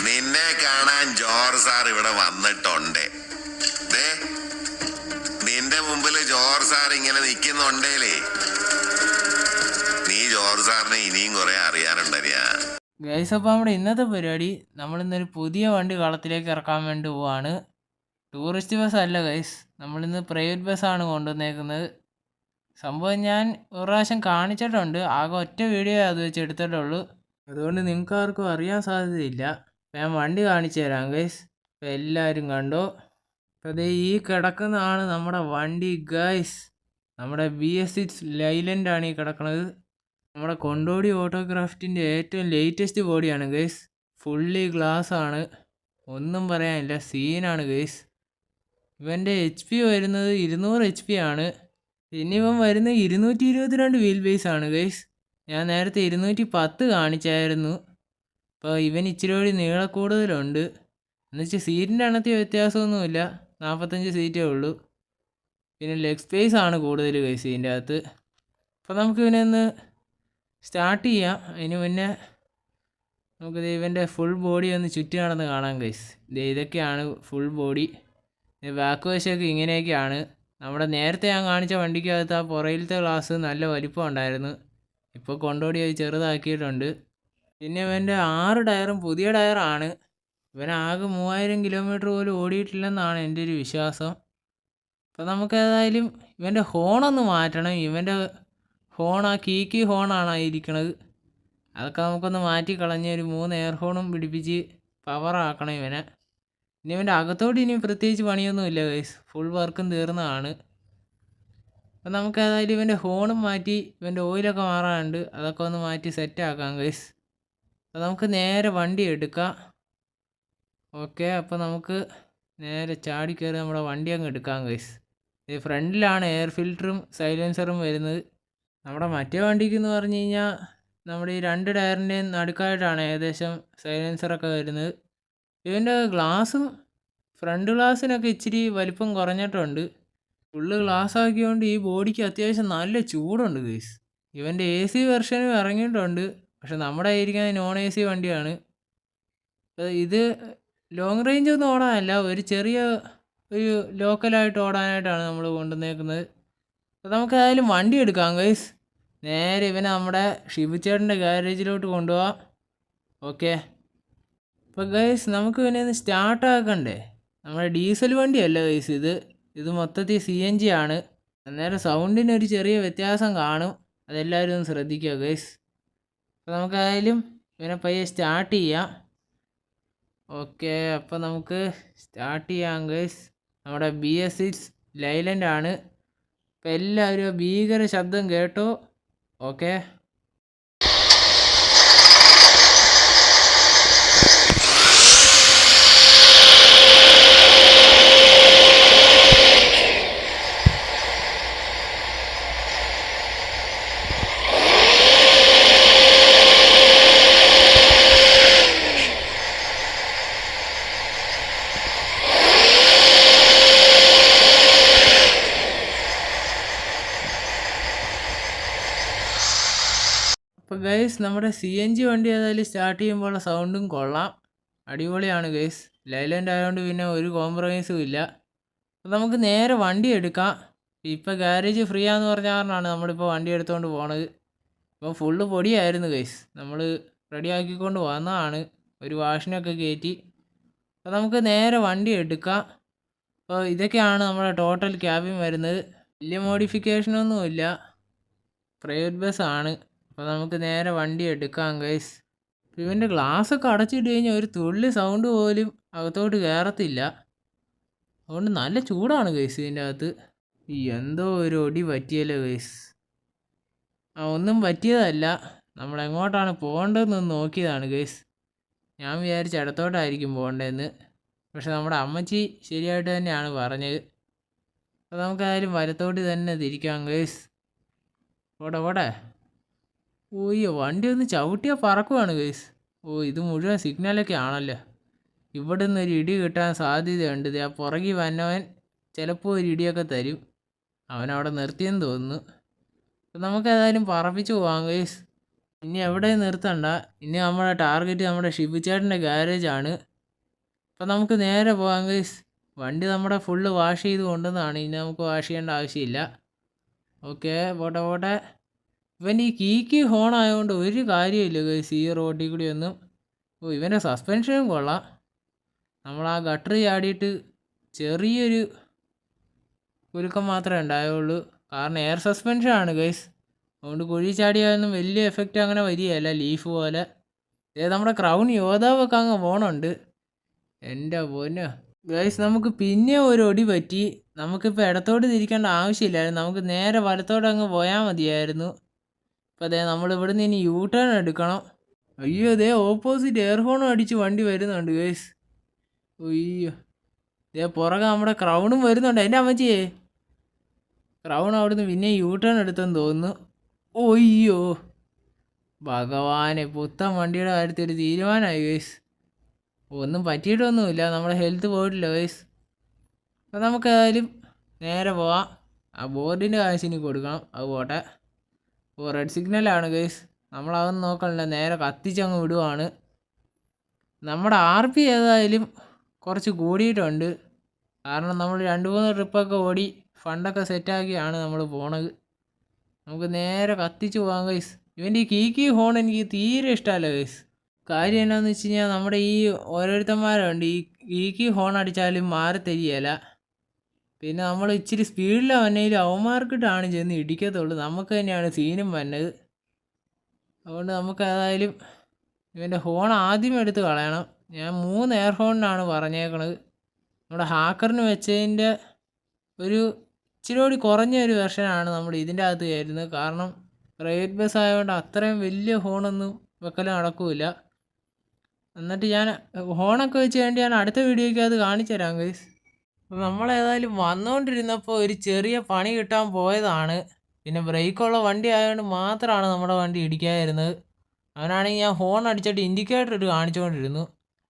നിന്നെ കാണാൻ George sir ഇവിടെ വന്നിട്ടുണ്ട്. ദേ നിന്റെ മുമ്പിൽ ജോർജ് സാർ ഇങ്ങനെ നിൽക്കുന്നുണ്ടേലേ, നീ ജോർജ് സാറിനെ ഇനിയും കുറെ അറിയാനുണ്ടരിയാ. ഗൈസ്, അപ്പോൾ നമ്മുടെ ഇന്നത്തെ പരിപാടി നമ്മളിന്നൊരു പുതിയ വണ്ടി കളത്തിലേക്ക് ഇറക്കാൻ വേണ്ടി പോവാണ്. ടൂറിസ്റ്റ് ബസ് അല്ല ഗൈസ്, നമ്മളിന്ന് പ്രൈവറ്റ് ബസ്സാണ് കൊണ്ടുവന്നേക്കുന്നത്. സംഭവം ഞാൻ ഒരു പ്രാവശ്യം കാണിച്ചിട്ടുണ്ട്, ആകെ ഒറ്റ വീഡിയോ അത് വെച്ച് എടുത്തിട്ടുള്ളൂ. അതുകൊണ്ട് നിങ്ങൾക്ക് ആർക്കും അറിയാൻ സാധ്യതയില്ല. അപ്പോൾ ഞാൻ വണ്ടി കാണിച്ചു തരാം ഗൈസ്. അപ്പോൾ എല്ലാവരും കണ്ടോ. അപ്പോൾ അതേ ഈ കിടക്കുന്നതാണ് നമ്മുടെ വണ്ടി ഗൈസ്. നമ്മുടെ BS6 ലൈലൻ്റാണ് ഈ കിടക്കുന്നത്. നമ്മുടെ കൊണ്ടോടി ഓട്ടോക്രാഫ്റ്റിൻ്റെ ഏറ്റവും ലേറ്റസ്റ്റ് ബോഡിയാണ് ഗൈസ്. ഫുള്ളി ഗ്ലാസ് ആണ്, ഒന്നും പറയാനില്ല, സീനാണ് ഗൈസ്. ഇവൻ്റെ HP വരുന്നത് 200 HP ആണ്. പിന്നെ ഇവൻ വരുന്നത് 222 വീൽ ബേസ് ആണ് ഗൈസ്. ഞാൻ നേരത്തെ 210 കാണിച്ചായിരുന്നു. അപ്പോൾ ഇവൻ ഇച്ചിരി കൂടി നീളക്കൂടുതലുണ്ട്. എന്നുവെച്ചാൽ സീറ്റിൻ്റെ എണ്ണത്തിൽ വ്യത്യാസമൊന്നുമില്ല, 45 സീറ്റേ ഉള്ളൂ. പിന്നെ ലെഗ് സ്പേസ് ആണ് കൂടുതൽ ഗൈസ് ഇതിൻ്റെ അകത്ത്. അപ്പോൾ നമുക്ക് ഇവനെ ഒന്ന് സ്റ്റാർട്ട് ചെയ്യാം. അതിന് മുന്നേ നമുക്ക് ഇവൻ്റെ ഫുൾ ബോഡി ഒന്ന് ചുറ്റി നടന്ന് കാണാം ഗൈസ്. ഇതൊക്കെയാണ് ഫുൾ ബോഡി. ബാക്ക് വശമൊക്കെ ഇങ്ങനെയൊക്കെയാണ്. നമ്മുടെ നേരത്തെ ഞാൻ കാണിച്ച വണ്ടിക്കകത്ത് ആ പുറയിലത്തെ ഗ്ലാസ് നല്ല വലിപ്പം ഉണ്ടായിരുന്നു, ഇപ്പോൾ കൊണ്ടോടി അത് ചെറുതാക്കിയിട്ടുണ്ട്. പിന്നെ ഇവൻ്റെ 6 ടയറും പുതിയ ടയറാണ്. ഇവനാകെ 3000 കിലോമീറ്റർ പോലും ഓടിയിട്ടില്ലെന്നാണ് എൻ്റെ ഒരു വിശ്വാസം. അപ്പോൾ നമുക്ക് ഏതായാലും ഇവൻ്റെ ഹോണൊന്ന് മാറ്റണം. ഇവൻ്റെ ഹോൺ ആ കീക്കി ഹോണാണ് ഇരിക്കണത്. അതൊക്കെ നമുക്കൊന്ന് മാറ്റി കളഞ്ഞ് ഒരു 3 എയർ ഹോണും പിടിപ്പിച്ച് പവറാക്കണം ഇവനെ. ഇനി ഇവൻ്റെ അകത്തോട്ട് ഇനി പ്രത്യേകിച്ച് പണിയൊന്നുമില്ല ഗൈസ്, ഫുൾ വർക്കും തീർന്നതാണ്. അപ്പം നമുക്ക് ഏതായാലും ഇവൻ്റെ ഹോണും മാറ്റി ഇവൻ്റെ ഓയിലൊക്കെ മാറാനുണ്ട്, അതൊക്കെ ഒന്ന് മാറ്റി സെറ്റാക്കാം ഗൈസ്. അപ്പോൾ നമുക്ക് നേരെ വണ്ടി എടുക്കാം. ഓക്കെ, അപ്പോൾ നമുക്ക് നേരെ ചാടി കയറി നമ്മുടെ വണ്ടി അങ്ങ് എടുക്കാം ഗൈസ്. ഇത് ഫ്രണ്ടിലാണ് എയർ ഫിൽറ്ററും സൈലൻസറും വരുന്നത്. നമ്മുടെ മറ്റേ വണ്ടിക്ക് എന്ന് പറഞ്ഞു കഴിഞ്ഞാൽ നമ്മുടെ ഈ 2 ടയറിൻ്റെയും നടുക്കായിട്ടാണ് ഏകദേശം സൈലൻസറൊക്കെ വരുന്നത്. ഇവൻ്റെ ഗ്ലാസും ഫ്രണ്ട് ഗ്ലാസ്സിനൊക്കെ ഇച്ചിരി വലിപ്പം കുറഞ്ഞിട്ടുണ്ട്. ഫുള്ള് ഗ്ലാസ് ആക്കിയതുകൊണ്ട് ഈ ബോഡിക്ക് അത്യാവശ്യം നല്ല ചൂടുണ്ട് ഗൈസ്. ഇവൻ്റെ AC വെർഷനും ഇറങ്ങിയിട്ടുണ്ട്, പക്ഷെ നമ്മുടെ ആയിരിക്കാൻ നോൺ AC വണ്ടിയാണ്. ഇത് ലോങ് റേഞ്ച് ഒന്നും ഓടാനല്ല, ഒരു ചെറിയ ഒരു ലോക്കലായിട്ട് ഓടാനായിട്ടാണ് നമ്മൾ കൊണ്ടുവന്നേക്കുന്നത്. അപ്പോൾ നമുക്ക് ഏതായാലും വണ്ടി എടുക്കാം ഗൈസ്. നേരെ ഇവനെ നമ്മുടെ ഷിബുച്ചേട്ടൻ്റെ ഗാരേജിലോട്ട് കൊണ്ടുപോവാം. ഓക്കെ, അപ്പോൾ ഗൈസ് നമുക്ക് ഇവനെ ഒന്ന് സ്റ്റാർട്ടാക്കണ്ടേ. നമ്മുടെ ഡീസൽ വണ്ടിയല്ല ഗൈസ് ഇത് മൊത്തത്തിൽ CNG ആണ്. അന്നേരം സൗണ്ടിനൊരു ചെറിയ വ്യത്യാസം കാണും, അതെല്ലാവരും ഒന്ന് ശ്രദ്ധിക്കുക ഗൈസ്. അപ്പോൾ നമുക്ക് ഏതായാലും ഇവനെ പയ്യെ സ്റ്റാർട്ട് ചെയ്യാം. ഓക്കെ, അപ്പോൾ നമുക്ക് സ്റ്റാർട്ട് ചെയ്യാം ഗൈസ്. നമ്മുടെ BS6 ലൈലൻ്റാണ്. അപ്പോൾ എല്ലാവരും ഭീകര ശബ്ദം കേട്ടോ. ഓക്കെ, അപ്പോൾ ഗൈസ് നമ്മുടെ CNG വണ്ടി ഏതായാലും സ്റ്റാർട്ട് ചെയ്യുമ്പോഴുള്ള സൗണ്ടും കൊള്ളാം, അടിപൊളിയാണ് ഗൈസ്. ലൈലൻ്റ് ആയതുകൊണ്ട് പിന്നെ ഒരു കോംപ്രമൈസും ഇല്ല. അപ്പോൾ നമുക്ക് നേരെ വണ്ടി എടുക്കാം. ഇപ്പോൾ ഗാരേജ് ഫ്രീ ആണെന്ന് പറഞ്ഞ കാരണമാണ് നമ്മളിപ്പോൾ വണ്ടി എടുത്തുകൊണ്ട് പോണത്. ഇപ്പോൾ ഫുള്ള് പൊടിയായിരുന്നു ഗൈസ്, നമ്മൾ റെഡിയാക്കിക്കൊണ്ട് വന്നതാണ്, ഒരു വാഷിനൊക്കെ കയറ്റി. അപ്പോൾ നമുക്ക് നേരെ വണ്ടി എടുക്കാം. അപ്പോൾ ഇതൊക്കെയാണ് നമ്മുടെ ടോട്ടൽ ക്യാബിൻ വരുന്നത്. വലിയ മോഡിഫിക്കേഷനൊന്നുമില്ല, പ്രൈവറ്റ് ബസ്സാണ്. അപ്പോൾ നമുക്ക് നേരെ വണ്ടി എടുക്കാം ഗൈസ്. ഇവൻ്റെ ഗ്ലാസ്സൊക്കെ അടച്ചിട്ട് കഴിഞ്ഞാൽ ഒരു തുള്ളി സൗണ്ട് പോലും അകത്തോട്ട് കയറത്തില്ല, അതുകൊണ്ട് നല്ല ചൂടാണ് ഗൈസ് ഇതിൻ്റെ അകത്ത്. എന്തോ ഒരു ഒടി പറ്റിയല്ലോ ഗൈസ്. ഒന്നും പറ്റിയതല്ല, നമ്മളെങ്ങോട്ടാണ് പോകേണ്ടതെന്ന് നോക്കിയതാണ് ഗൈസ്. ഞാൻ വിചാരിച്ച ഇടത്തോട്ടായിരിക്കും പോകേണ്ടതെന്ന്, പക്ഷെ നമ്മുടെ അമ്മച്ചി ശരിയായിട്ട് തന്നെയാണ് പറഞ്ഞത്. അപ്പോൾ നമുക്കായാലും വലത്തോട്ട് തന്നെ തിരിക്കാം ഗൈസ്. ഓടെ ഓയ്യോ, വണ്ടി ഒന്ന് ചവിട്ടിയാൽ പറക്കുവാണ് ഗൈസ്. ഇത് മുഴുവൻ സിഗ്നലൊക്കെ ആണല്ലോ. ഇവിടെ നിന്ന് ഒരു ഇടി കിട്ടാൻ സാധ്യതയുണ്ട്. ആ പുറകിൽ വന്നവൻ ചിലപ്പോൾ ഒരു ഇടിയൊക്കെ തരും, അവനവിടെ നിർത്തിയെന്ന് തോന്നുന്നു. അപ്പം നമുക്ക് ഏതായാലും പറപ്പിച്ച് പോവാം ഗൈസ്. ഇനി എവിടെ നിർത്തണ്ട. ഇനി നമ്മുടെ ടാർഗറ്റ് നമ്മുടെ ഷിബുചേട്ടൻ്റെ ഗാരേജാണ്. അപ്പം നമുക്ക് നേരെ പോകാം ഗൈസ്. വണ്ടി നമ്മുടെ ഫുള്ള് വാഷ് ചെയ്ത് കൊണ്ടുവന്നതാണ്. ഇനി നമുക്ക് വാഷ് ചെയ്യേണ്ട ആവശ്യമില്ല. ഓക്കെ, പോട്ടെ പോട്ടെ. ഇവൻ ഈ കീ ഹോൺ ആയതുകൊണ്ട് ഒരു കാര്യമില്ല ഗൈസ് ഈ റോഡിൽ കൂടി ഒന്നും. ഓ, ഇവൻ്റെ സസ്പെൻഷനും കൊള്ളാം. നമ്മൾ ആ ഗട്ടർ ചാടിയിട്ട് ചെറിയൊരു കുലുക്കം മാത്രമേ ഉണ്ടായുള്ളൂ. കാരണം എയർ സസ്പെൻഷനാണ് ഗൈസ്. അതുകൊണ്ട് കുഴി ചാടിയാലൊന്നും വലിയ എഫക്റ്റ് അങ്ങനെ വരികയല്ല, ലീഫ് പോലെ. നമ്മുടെ ക്രൗൺ യോദ്ധാവൊക്കെ അങ്ങ് പോണുണ്ട്. എൻ്റെ പൊന്നോ ഗൈസ്, നമുക്ക് പിന്നെ ഒരു ഒടി പറ്റി. നമുക്കിപ്പോൾ ഇടത്തോട്ട് തിരിക്കേണ്ട ആവശ്യമില്ലായിരുന്നു. നമുക്ക് നേരെ വലത്തോട്ട് അങ്ങ് പോയാൽ മതിയായിരുന്നു. അപ്പോൾ നമ്മൾ ഇവിടുന്ന് ഇനി യൂ ടേൺ എടുക്കണം. അയ്യോ, ഓപ്പോസിറ്റ് എയർ ഹോണും അടിച്ച് വണ്ടി വരുന്നുണ്ട് ഗൈസ്. അയ്യോ, പുറകെ നമ്മുടെ ക്രൗണും വരുന്നുണ്ട്. എൻ്റെ അമ്മച്ചിയെ ക്രൗൺ അവിടുന്ന് പിന്നെ യൂ ടേൺ എടുത്തെന്ന് തോന്നുന്നു. ഒയ്യോ ഭഗവാനെ, പുത്തൻ വണ്ടിയുടെ കാര്യത്തിൽ ഒരു തീരുമാനമായി ഗൈസ്. ഒന്നും പറ്റിയിട്ടൊന്നുമില്ല, നമ്മുടെ ഹെൽത്ത് പോയിട്ടില്ല ഗൈസ്. അപ്പോൾ നമുക്ക് ഏതായാലും നേരെ പോവാം. ആ ബോർഡിൻ്റെ കാശിന് കൊടുക്കണം, അത് പോട്ടെ. ഓ, റെഡ് സിഗ്നലാണ് ഗൈസ്. നമ്മളതൊന്നും നോക്കണില്ല, നേരെ കത്തിച്ചങ്ങ് വിടുവാണ്. നമ്മുടെ RP ഏതായാലും കുറച്ച് കൂടിയിട്ടുണ്ട്. കാരണം നമ്മൾ 2-3 ട്രിപ്പൊക്കെ ഓടി ഫണ്ടൊക്കെ സെറ്റാക്കിയാണ് നമ്മൾ പോണത്. നമുക്ക് നേരെ കത്തിച്ച് പോകാം ഗൈസ്. ഇവൻ്റെ ഈ കീ ഹോൺ എനിക്ക് തീരെ ഇഷ്ടമല്ല ഗൈസ്. കാര്യം എന്നാന്ന് വെച്ച് കഴിഞ്ഞാൽ നമ്മുടെ ഈ ഓരോരുത്തന്മാരുണ്ട് ഈ കീ ഹോൺ അടിച്ചാലും മാറി തരികയില്ല. പിന്നെ നമ്മൾ ഇച്ചിരി സ്പീഡിലാണ് വന്നേലും അവന്മാർക്കിട്ടാണ് ചെന്ന് ഇടിക്കത്തുള്ളൂ. നമുക്ക് തന്നെയാണ് സീനും വന്നത്. അതുകൊണ്ട് നമുക്ക് ഏതായാലും ഇവൻ്റെ ഹോൺ ആദ്യം എടുത്ത് കളയണം. ഞാൻ 3 എയർ ഹോണിനാണ് പറഞ്ഞേക്കണത്. നമ്മുടെ ഹാക്കറിന് വെച്ചതിൻ്റെ ഒരു ഇച്ചിരി കൂടി കുറഞ്ഞ ഒരു വെർഷനാണ് നമ്മൾ ഇതിൻ്റെ അകത്ത് കയറുന്നത്. കാരണം പ്രൈവറ്റ് ബസ് ആയതുകൊണ്ട് അത്രയും വലിയ ഹോണൊന്നും വെക്കൽ നടക്കില്ല. എന്നിട്ട് ഞാൻ ഹോണൊക്കെ വെച്ച് വേണ്ടി ഞാൻ അടുത്ത വീഡിയോയ്ക്ക് അത് കാണിച്ചു തരാം ഗൈസ്. അപ്പോൾ നമ്മളേതായാലും വന്നുകൊണ്ടിരുന്നപ്പോൾ ഒരു ചെറിയ പണി കിട്ടാൻ പോയതാണ്. പിന്നെ ബ്രേക്കുള്ള വണ്ടി ആയതുകൊണ്ട് മാത്രമാണ് നമ്മുടെ വണ്ടി ഇടിക്കാതിരുന്നത്. അവനാണെങ്കിൽ ഞാൻ ഹോൺ അടിച്ചിട്ട് ഇൻഡിക്കേറ്റർ ഇട്ട് കാണിച്ചുകൊണ്ടിരുന്നു.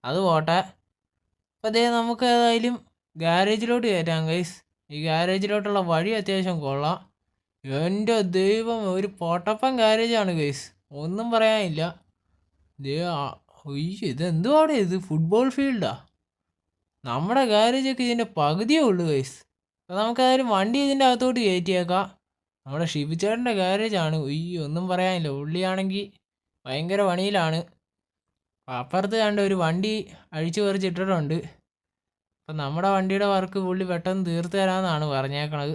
അത് പോട്ടെ. അപ്പോൾ നമുക്ക് ഏതായാലും ഗാരേജിലോട്ട് കയറ്റാം ഗൈസ്. ഈ ഗാരേജിലോട്ടുള്ള വഴി അത്യാവശ്യം കൊള്ളാം. എൻ്റെ ദൈവം, ഒരു പൊട്ടപ്പൻ ഗാരേജാണ് ഗൈസ്, ഒന്നും പറയാനില്ല. ഇതെന്തുവാടെ ഇത്, ഫുട്ബോൾ ഫീൽഡാ? നമ്മുടെ ഗാരേജൊക്കെ ഇതിൻ്റെ പകുതിയേ ഉള്ളൂ ഗൈസ്. അപ്പോൾ നമുക്കതായാലും വണ്ടി ഇതിൻ്റെ അകത്തോട്ട് കയറ്റിയേക്കാം. നമ്മുടെ ഷിബുചേട്ടൻ്റെ ഗാരേജാണ്. ഒന്നും പറയാനില്ല, ഉള്ളിയാണെങ്കിൽ ഭയങ്കര പണിയിലാണ്. അപ്പുറത്ത് കണ്ട ഒരു വണ്ടി അഴിച്ചു പറിച്ചിട്ടിട്ടുണ്ട്. അപ്പം നമ്മുടെ വണ്ടിയുടെ വർക്ക് പുള്ളി പെട്ടെന്ന് തീർത്ത് തരാമെന്നാണ് പറഞ്ഞേക്കണത്.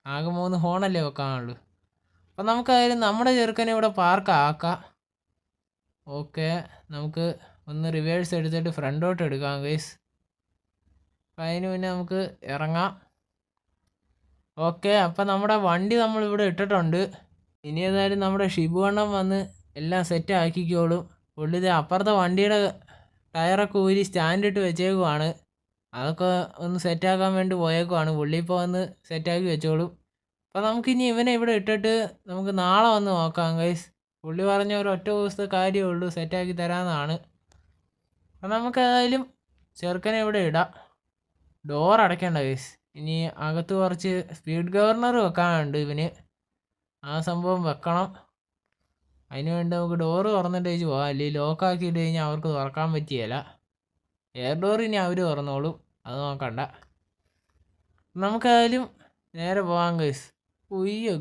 ആകെ 3 ഹോണല്ലേ വെക്കാനുള്ളൂ. അപ്പം നമുക്കതായാലും നമ്മുടെ ചെറുക്കനെ ഇവിടെ പാർക്കാക്കാം. ഓക്കെ, നമുക്ക് ഒന്ന് റിവേഴ്സ് എടുത്തിട്ട് ഫ്രണ്ടോട്ട് എടുക്കാം ഗൈസ്. അപ്പം അതിന് മുന്നേ നമുക്ക് ഇറങ്ങാം. ഓക്കെ, അപ്പം നമ്മുടെ വണ്ടി നമ്മളിവിടെ ഇട്ടിട്ടുണ്ട്. ഇനി ഏതായാലും നമ്മുടെ ഷിബു അണ്ണൻ വന്ന് എല്ലാം സെറ്റ് ആക്കിക്കോളും. പുള്ളി അപ്പുറത്തെ വണ്ടിയുടെ ടയറൊക്കെ ഊരി സ്റ്റാൻഡിട്ട് വെച്ചേക്കുവാണ്. അതൊക്കെ ഒന്ന് സെറ്റാക്കാൻ വേണ്ടി പോയേക്കുവാണ്. പുള്ളി ഇപ്പോൾ വന്ന് സെറ്റാക്കി വെച്ചോളും. അപ്പോൾ നമുക്കിനി ഇവനെ ഇവിടെ ഇട്ടിട്ട് നമുക്ക് നാളെ വന്ന് നോക്കാം ഗൈസ്. പുള്ളി പറഞ്ഞ ഒരൊറ്റ ദിവസത്തെ കാര്യമേ ഉള്ളൂ, സെറ്റാക്കി തരാമെന്നാണ്. അപ്പം നമുക്ക് ഏതായാലും ചെറുക്കനെ ഇവിടെ ഇടാം. ഡോർ അടയ്ക്കേണ്ട ഗൈസ്. ഇനി അകത്ത് കുറച്ച് സ്പീഡ് ഗവർണർ വെക്കാനുണ്ട് ഇവന്. ആ സംഭവം വെക്കണം. അതിന് വേണ്ടി നമുക്ക് ഡോറ് തുറന്നിട്ട് പോകാം. അല്ലെങ്കിൽ ലോക്കാക്കിയിട്ട് കഴിഞ്ഞാൽ അവർക്ക് തുറക്കാൻ പറ്റിയല്ല. എയർ ഡോർ ഇനി അവർ തുറന്നോളും, അത് നോക്കണ്ട. നമുക്കായാലും നേരെ പോകാം ഗൈസ്.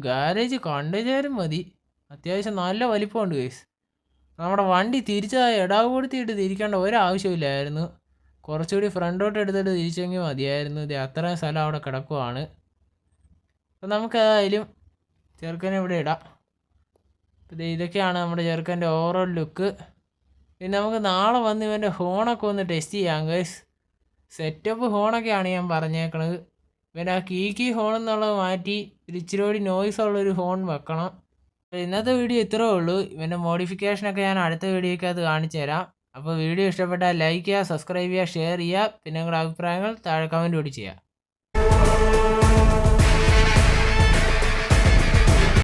ഗാരേജ് കണ്ടുചേരും മതി, അത്യാവശ്യം നല്ല വലിപ്പമുണ്ട് ഗൈസ്. നമ്മുടെ വണ്ടി തിരിച്ചതായി ഇടാകൂടുത്തിയിട്ട് തിരിക്കേണ്ട ഒരാവശ്യമില്ലായിരുന്നു. കുറച്ചുകൂടി ഫ്രണ്ടോട്ട് എടുത്തിട്ട് തിരിച്ചെങ്കിൽ മതിയായിരുന്നു. അത്രയും സ്ഥലം അവിടെ കിടക്കുവാണ്. അപ്പം നമുക്കേതായാലും ചെറുക്കനെ ഇവിടെ ഇടാം. ഇതൊക്കെയാണ് നമ്മുടെ ചെറുക്കൻ്റെ ഓവറോൾ ലുക്ക്. പിന്നെ നമുക്ക് നാളെ വന്ന് ഇവൻ്റെ ഹോണൊക്കെ ഒന്ന് ടെസ്റ്റ് ചെയ്യാം ഗൈസ്. സെറ്റപ്പ് ഹോണൊക്കെയാണ് ഞാൻ പറഞ്ഞേക്കണത്. ഇവൻ്റെ ആ കീ ഹോൺ എന്നുള്ളത് മാറ്റി ഇച്ചിരി കൂടി നോയ്സ് ഉള്ളൊരു ഹോൺ വെക്കണം. അപ്പോൾ ഇന്നത്തെ വീഡിയോ ഇത്രേ ഉള്ളൂ. ഇവൻ്റെ മോഡിഫിക്കേഷനൊക്കെ ഞാൻ അടുത്ത വീഡിയോയ്ക്കകത്ത് കാണിച്ചു തരാം. അപ്പോൾ വീഡിയോ ഇഷ്ടപ്പെട്ടാൽ ലൈക്ക് ചെയ്യുക, സബ്സ്ക്രൈബ് ചെയ്യുക, ഷെയർ ചെയ്യുക. പിന്നെ നിങ്ങളുടെ അഭിപ്രായങ്ങൾ താഴെ കമൻറ്റ് കൂടി ചെയ്യുക.